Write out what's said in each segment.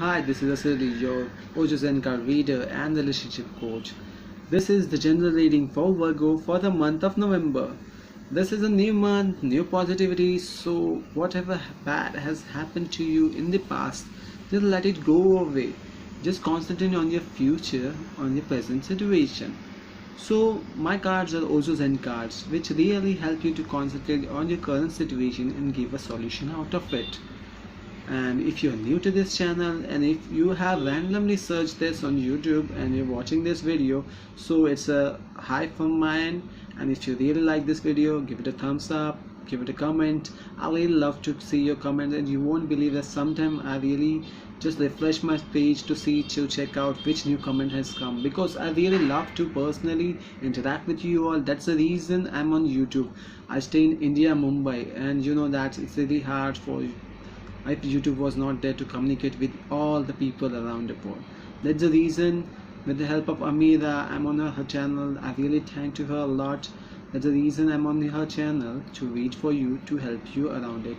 Hi, this is Asadali, your Ojo card reader and relationship coach. This is the general reading for Virgo for the month of November. This is a new month, new positivity, so whatever bad has happened to you in the past, just let it go away. Just concentrate on your future, on your present situation. So, my cards are Ojo cards, which really help you to concentrate on your current situation and give a solution out of it. And if you're new to this channel and if you have randomly searched this on YouTube and you're watching this video, so it's a hi from my end. And if you really like this video, give it a thumbs up, give it a comment. I really love to see your comments, and you won't believe that sometimes I really just refresh my page to check out which new comment has come, because I really love to personally interact with you all. That's the reason I'm on YouTube. I stay in India, Mumbai, and you know that it's really hard for if YouTube was not there to communicate with all the people around the world. That's the reason, with the help of Amira, I'm on her channel. I really thank to her a lot. That's the reason I'm on her channel, to read for you, to help you around it.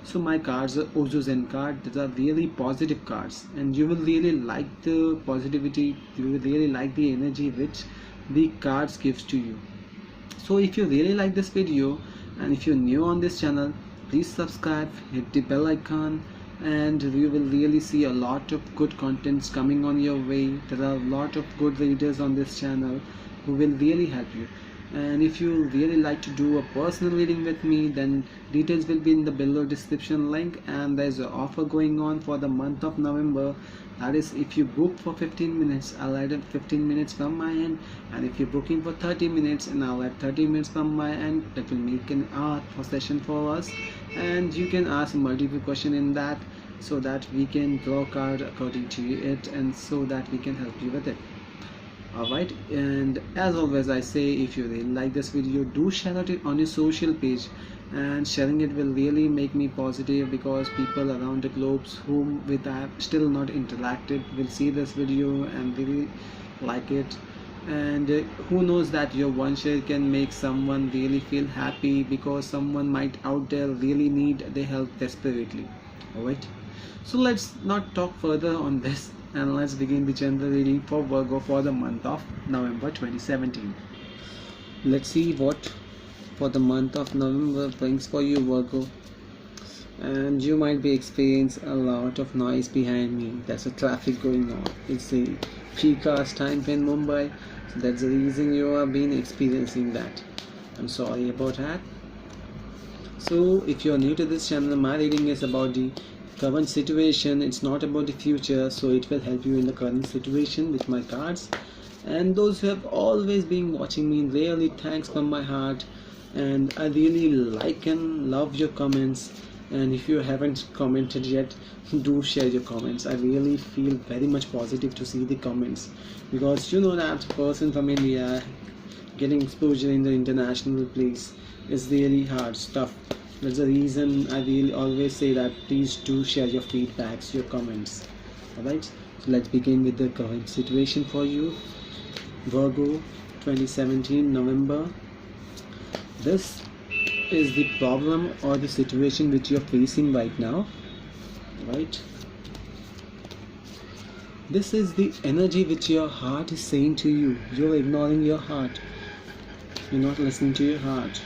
So my cards are Ojo Zen card. These are really positive cards, and you will really like the positivity. You will really like the energy which the cards gives to you. So if you really like this video, and if you're new on this channel, please subscribe, hit the bell icon, and you will really see a lot of good contents coming on your way. There are a lot of good readers on this channel who will really help you. And if you really like to do a personal reading with me, then details will be in the below description link. And there's an offer going on for the month of November. That is, if you book for 15 minutes, I'll add 15 minutes from my end. And if you're booking for 30 minutes, and I'll add 30 minutes from my end. That will make an hour for session for us. And you can ask multiple questions in that, so that we can draw a card according to it, and so that we can help you with it. Alright, and as always I say, if you really like this video, do share it on your social page, and sharing it will really make me positive, because people around the globe whom with I have still not interacted will see this video and really like it. And who knows that your one share can make someone really feel happy, because someone might out there really need their help desperately. Alright, so let's not talk further on this, and let's begin the general reading for Virgo for the month of November 2017. Let's see what for the month of November brings for you, Virgo. And you might be experiencing a lot of noise behind me. There's a traffic going on. It's a peak hours time in Mumbai, so that's the reason you have been experiencing that. I'm sorry about that. So if you're new to this channel, my reading is about the current situation. It's not about the future, so it will help you in the current situation with my cards. And those who have always been watching me, really thanks from my heart, and I really like and love your comments. And if you haven't commented yet, do share your comments. I really feel very much positive to see the comments, because you know that person from India getting exposure in the international place is really hard stuff. That's the reason I really always say that please do share your feedbacks, your comments. Alright, so let's begin with the current situation for you, Virgo 2017 November. This is the problem or the situation which you're facing right now. Right, this is the energy which your heart is saying to you. You're ignoring your heart. You're not listening to your heart.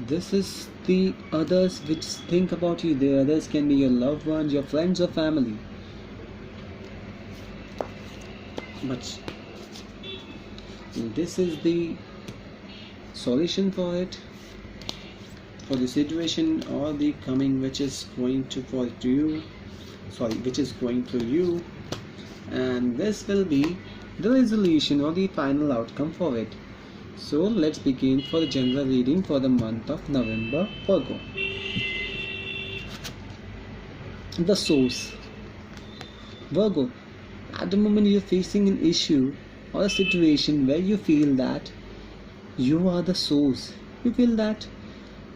This is the others which think about you. The others can be your loved ones, your friends or family. But this is the solution for it, for the situation or the coming which is going to fall to you, which is going through you, and this will be the resolution or the final outcome for it. So let's begin for the general reading for the month of November, Virgo. The source. Virgo, at the moment you're facing an issue or a situation where you feel that you are the source. You feel that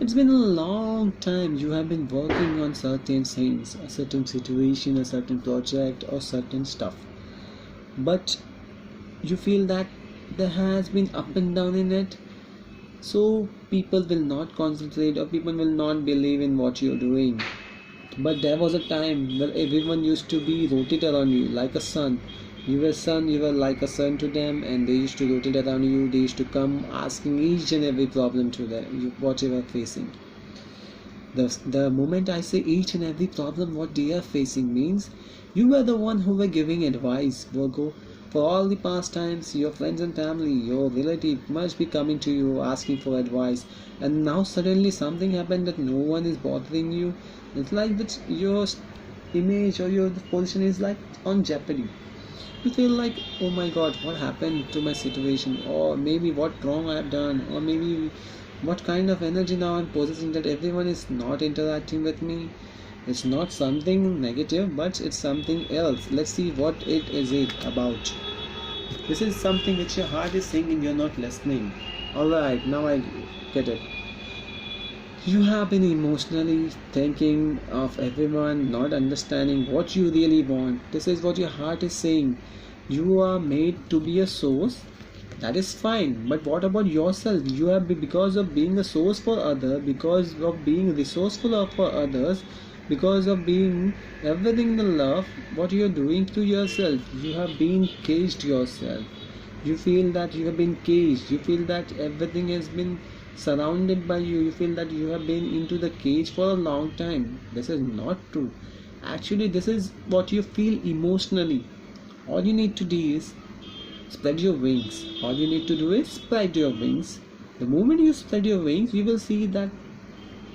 it's been a long time you have been working on certain things, a certain situation, a certain project or certain stuff, but you feel that there has been up and down in it, so people will not concentrate, or people will not believe in what you're doing. But there was a time where everyone used to be rotate around you like a sun. You were like a son to them, and they used to rotate around you. They used to come asking each and every problem to them, what you were facing. The moment I say each and every problem what they are facing means you were the one who were giving advice, Virgo. For all the past times, your friends and family, your relative must be coming to you asking for advice, and now suddenly something happened that no one is bothering you. It's like that your image or your position is like on jeopardy. You feel like, oh my god, what happened to my situation, or maybe what wrong I have done, or maybe what kind of energy now I'm possessing that everyone is not interacting with me. It's not something negative, but it's something else. Let's see what it is about. This is something which your heart is saying and you're not listening. Alright, now I get it. You have been emotionally thinking of everyone, not understanding what you really want. This is what your heart is saying. You are made to be a source. That is fine, but what about yourself? You have been, because of being a source for others, because of being resourceful for others, because of being everything in love, what you are doing to yourself, you have been caged yourself. You feel that you have been caged. You feel that everything has been surrounded by you. You feel that you have been into the cage for a long time. This is not true. Actually, this is what you feel emotionally. All you need to do is spread your wings. All you need to do is spread your wings. The moment you spread your wings, you will see that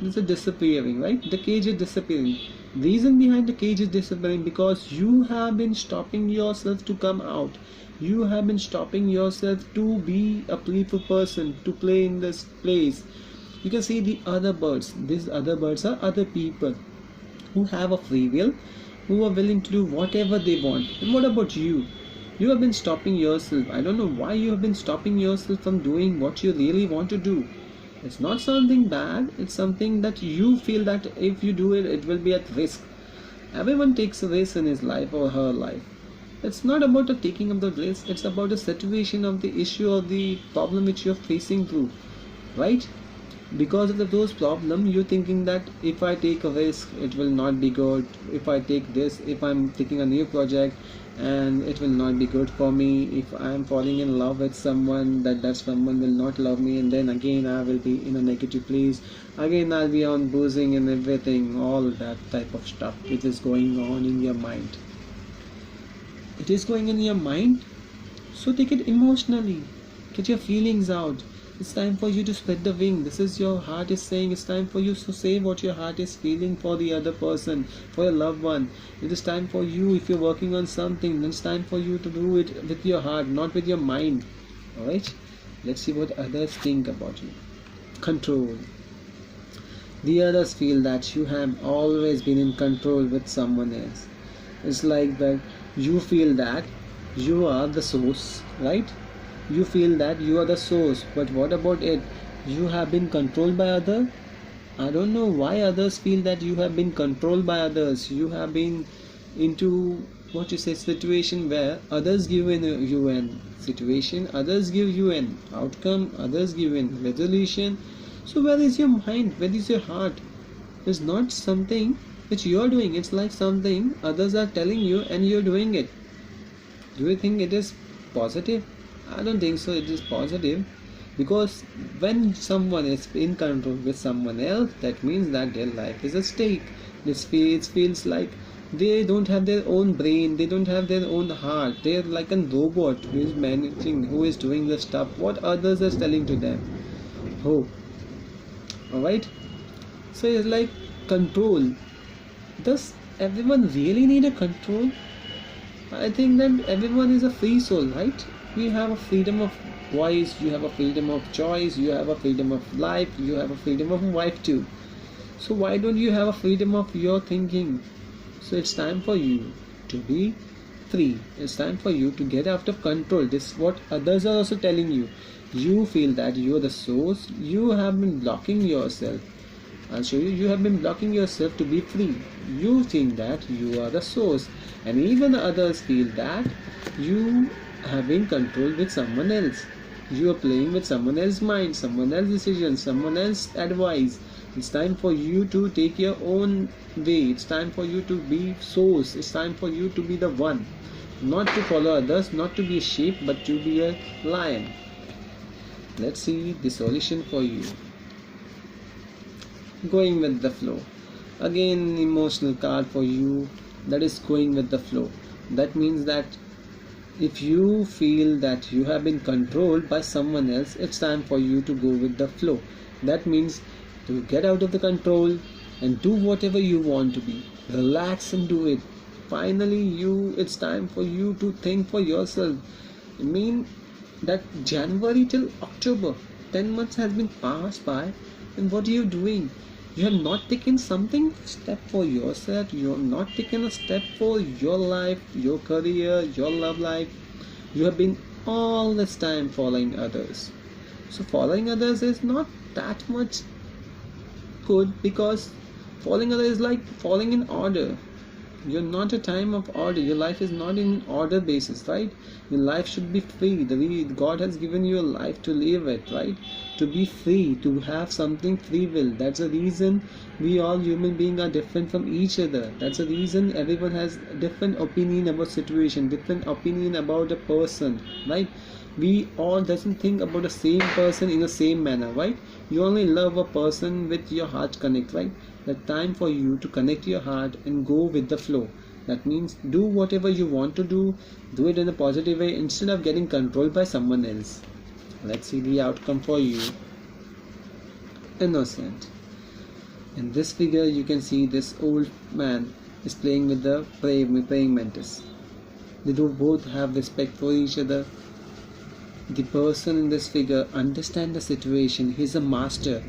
this is disappearing, right? The cage is disappearing. Reason behind the cage is disappearing because you have been stopping yourself to come out. You have been stopping yourself to be a playful person, to play in this place. You can see the other birds. These other birds are other people who have a free will, who are willing to do whatever they want. And what about you? You have been stopping yourself. I don't know why you have been stopping yourself from doing what you really want to do. It's not something bad. It's something that you feel that if you do it, it will be at risk. Everyone takes a risk in his life or her life. It's not about the taking of the risk. It's about the situation of the issue or the problem which you're facing through, right? Because of those problems, you're thinking that if I take a risk, it will not be good. If I take this, if I'm taking a new project, and it will not be good for me. If I am falling in love with someone, that someone will not love me, and then again I will be in a negative place. Again I'll be on boozing and everything, all that type of stuff which is going on in your mind. It is going in your mind, so take it emotionally. Get your feelings out. It's time for you to spread the wing. This is your heart is saying. It's time for you to say what your heart is feeling for the other person, for your loved one. It is time for you, if you're working on something, then it's time for you to do it with your heart, not with your mind. Alright? Let's see what others think about you. Control. The others feel that you have always been in control with someone else. It's like that you feel that you are the source, right? You feel that you are the source, but what about it? You have been controlled by others. I don't know why others feel that you have been controlled by others. You have been into what you say situation where others give you an situation, others give you an outcome, others give an resolution. So where is your mind? Where is your heart? It's not something which you are doing. It's like something others are telling you and you're doing it. Do you think it is positive? I don't think so. It is positive, because when someone is in control with someone else, that means that their life is at stake. It feels like they don't have their own brain, they don't have their own heart. They're like a robot who is managing, who is doing the stuff what others are telling to them. Oh, alright. So it's like control. Does everyone really need a control? I think that everyone is a free soul, right? We have a freedom of voice, you have a freedom of choice, you have a freedom of life, you have a freedom of life too. So why don't you have a freedom of your thinking? So it's time for you to be free. It's time for you to get out of control. This is what others are also telling you. You feel that you are the source. You have been blocking yourself. I'll show you. You have been blocking yourself to be free. You think that you are the source, and even others feel that you have been controlled with someone else. You are playing with someone else's mind, someone else's decision, someone else's advice. It's time for you to take your own way. It's time for you to be source. It's time for you to be the one, not to follow others, not to be a sheep, but to be a lion. Let's see the solution for you. Going with the flow. Again, emotional card for you, that is going with the flow. That means that if you feel that you have been controlled by someone else, it's time for you to go with the flow. That means to get out of the control and do whatever you want to be. Relax and do it. Finally, it's time for you to think for yourself. I mean that January till October, 10 months has been passed by, and what are you doing? You have not taken step for yourself. You have not taken a step for your life, your career, your love life. You have been all this time following others. So following others is not that much good, because following others is like falling in order. You're not a time of order. Your life is not in order basis, right? Your life should be free. God has given you a life to live it, right? To be free, to have something free will. That's the reason we all human beings are different from each other. That's the reason everyone has different opinion about situation, different opinion about a person, right? We all doesn't think about the same person in the same manner, right? You only love a person with your heart connect, right? The time for you to connect your heart and go with the flow. That means do whatever you want to do it in a positive way instead of getting controlled by someone else. Let's see the outcome for you. Innocent. In this figure you can see this old man is playing with the praying mantis. They do both have respect for each other. The person in this figure understands the situation. He's a master.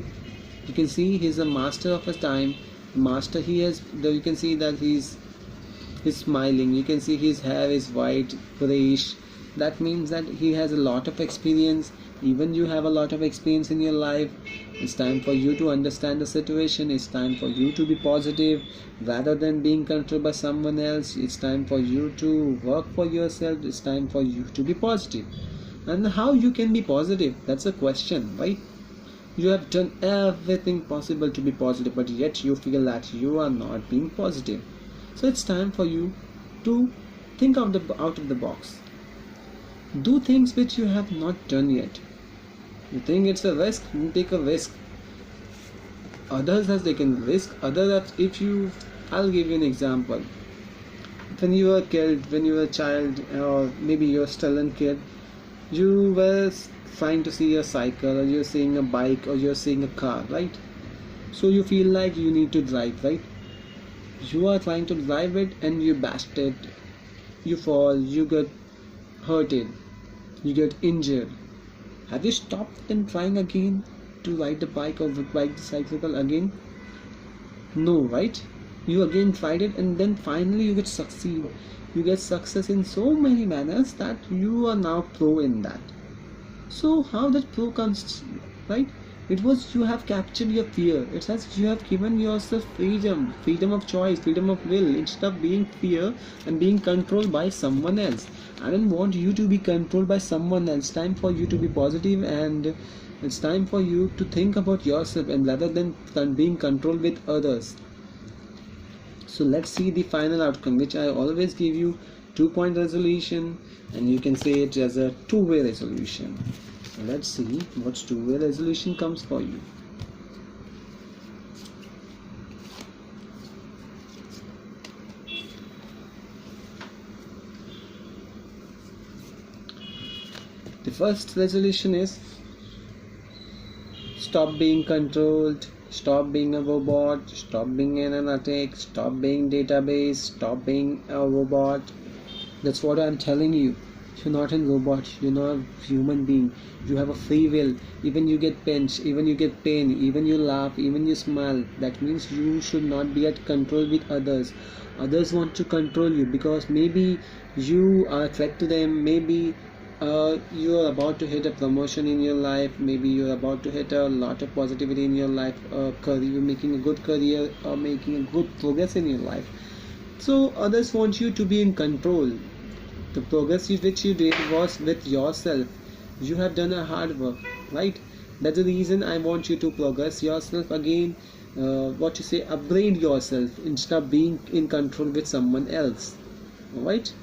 You can see he's a master of his time. Master, you can see that he's smiling. You can see his hair is white, grayish. That means that he has a lot of experience. Even you have a lot of experience in your life. It's time for you to understand the situation. It's time for you to be positive rather than being controlled by someone else. It's time for you to work for yourself. It's time for you to be positive. And how you can be positive? That's a question, right? You have done everything possible to be positive, but yet you feel that you are not being positive. So it's time for you to think out of the box. Do things which you have not done yet. You think it's a risk? You take a risk. Others have taken risk. I'll give you an example. When you were a kid, when you were a child, or maybe you're still a kid, you were trying to see a cycle, or you're seeing a bike, or you're seeing a car, right? So you feel like you need to drive, right? You are trying to drive it and you bashed it, you fall, you get hurted, you get injured. Have you stopped and trying again to ride the bike or ride the cycle again? No, right? You again tried it, and then finally you get succeed. You get success in so many manners that you are now pro in that. So how that pro comes, right? It was you have captured your fear. It says you have given yourself freedom of choice, freedom of will, instead of being fear and being controlled by someone else. I don't want you to be controlled by someone else. Time for you to be positive, and it's time for you to think about yourself, and rather than being controlled with others. So let's see the final outcome, which I always give you 2-point resolution, and you can say it as a two-way resolution. So let's see what two-way resolution comes for you. The first resolution is stop being controlled, stop being a robot, stop being analytic, stop being database, stop being a robot. That's what I'm telling you. You're not a robot, you're not a human being. You have a free will. Even you get pinched, even you get pain, even you laugh, even you smile. That means you should not be at control with others. Others want to control you because maybe you are a threat to them. Maybe you are about to hit a promotion in your life. Maybe you are about to hit a lot of positivity in your life. Career, making a good career or making a good progress in your life. So others want you to be in control. The progress which you did was with yourself. You have done a hard work, right? That's the reason I want you to progress yourself again, upgrade yourself instead of being in control with someone else. Alright,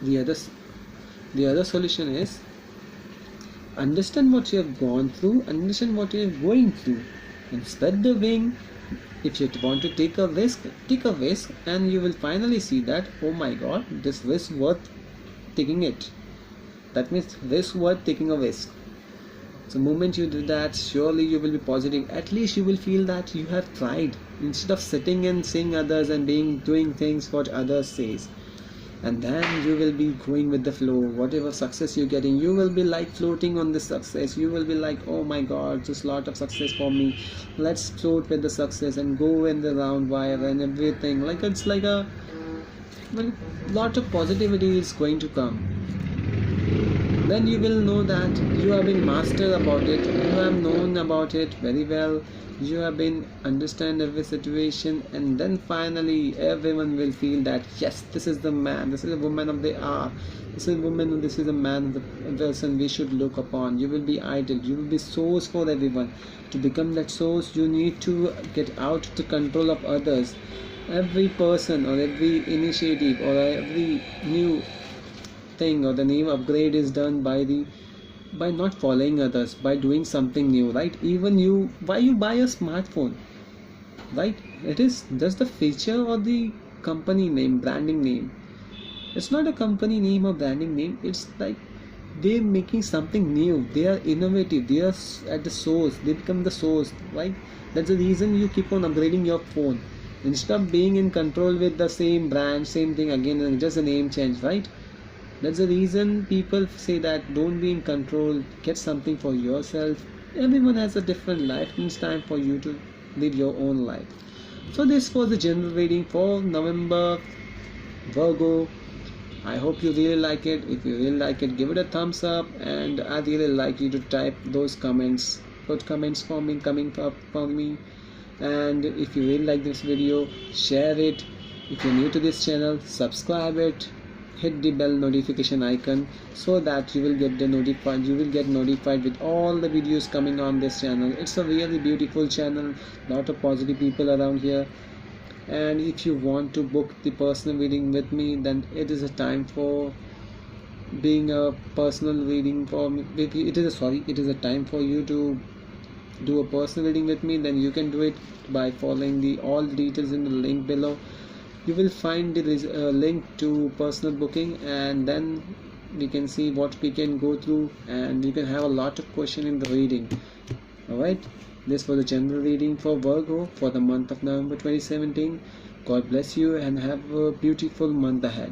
the other solution is understand what you have gone through, understand what you are going through, and spread the wing. If you want to take a risk, and you will finally see that, oh my god, this risk worth taking it. That means risk worth taking a risk. So the moment you do that, surely you will be positive. At least you will feel that you have tried, instead of sitting and seeing others and doing things what others says. And then you will be going with the flow. Whatever success you're getting, you will be like floating on the success. You will be like, oh my god, just lot of success for me, let's float with the success and go in the round wire and everything. Like it's like a lot of positivity is going to come. Then you will know that you have been master about it, you have known about it very well, you have been understand every situation, and then finally everyone will feel that yes, this is the man, this is a woman of the hour, this is a woman, this is a man, the person we should look upon. You will be idol, you will be source for everyone. To become that source, you need to get out of the control of others. Every person or every initiative or every new thing or the name upgrade is done by not following others, by doing something new, right? Even you, why you buy a smartphone, right? It is just the feature or the company name, branding name. It's not a company name or branding name. It's like they're making something new, they are innovative, they are at the source, they become the source, right? That's the reason you keep on upgrading your phone instead of being in control with the same brand, same thing again, and just a name change, right? That's the reason people say that don't be in control, get something for yourself. Everyone has a different life, it's time for you to live your own life. So this was the general reading for November, Virgo. I hope you really like it. If you really like it, give it a thumbs up, and I really like you to type those comments, put comments for me, coming up for me. And if you really like this video, share it. If you're new to this channel, subscribe it, hit the bell notification icon so that you will get notified with all the videos coming on this channel. It's a really beautiful channel, lot of positive people around here. And if you want to book the personal reading with me, then it is a time for being a personal reading for me. It is a time for you to do a personal reading with me. Then you can do it by following all the details in the link below. You will find the link to personal booking, and then we can see what we can go through, and you can have a lot of questions in the reading. Alright, this was the general reading for Virgo for the month of November 2017. God bless you and have a beautiful month ahead.